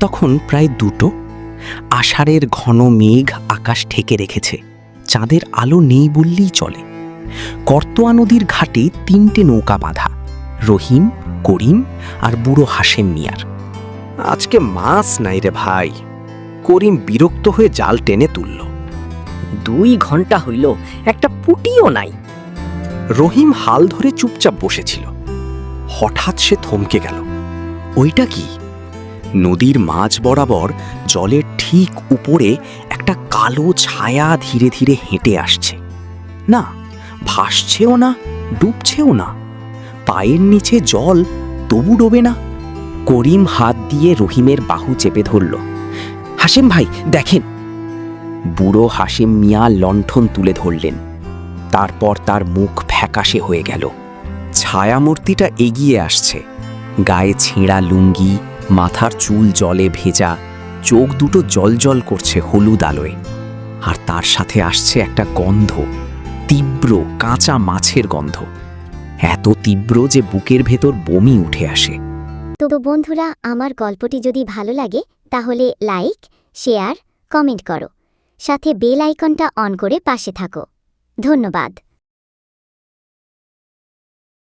তখন প্রায় 2টো। আষাঢ়ের ঘন মেঘ আকাশ ঢেকে রেখেছে, চাঁদের আলো নেই বললেই চলে। করতোয়া নদীর ঘাটে 3টে নৌকা বাঁধা, রহিম, করিম আর বুড়ো হাশেম মিয়ার। আজকে মাছ নাই রে ভাই। করিম বিরক্ত হয়ে জাল টেনে তুলল। 2 ঘন্টা হইল, একটা পুটিও নাই। রহিম হাল ধরে চুপচাপ বসেছিল। হঠাৎ সে থমকে গেল। ওইটা কি? নদীর মাঝ বরাবর জলের ঠিক উপরে একটা কালো ছায়া ধীরে ধীরে হেঁটে আসছে। না, ভাসছেও না, ডুবছেও না। পায়ের নিচে জল, তবু ডোবে না। করিম হাত দিয়ে রহিমের বাহু চেপে ধরল। হাশেম ভাই দেখেন। বুড়ো হাশেম মিয়া লণ্ঠন তুলে ধরলেন। তারপর তার মুখ ফ্যাকাশে হয়ে গেল। ছায়ামূর্তিটা এগিয়ে আসছে, গায়ে ছেঁড়া লুঙ্গি, মাথার চুল জলে ভেজা, চোখ দুটো জলজল করছে হলুদ আলোয়। আর তার সাথে আসছে একটা গন্ধ, তীব্র কাঁচা মাছের গন্ধ, এত তীব্র যে বুকের ভেতর বমি উঠে আসে। তো বন্ধুরা, আমার গল্পটি যদি ভালো লাগে তাহলে লাইক, শেয়ার, কমেন্ট করো, সাথে বেল আইকনটা অন করে পাশে থাকো। ধন্যবাদ।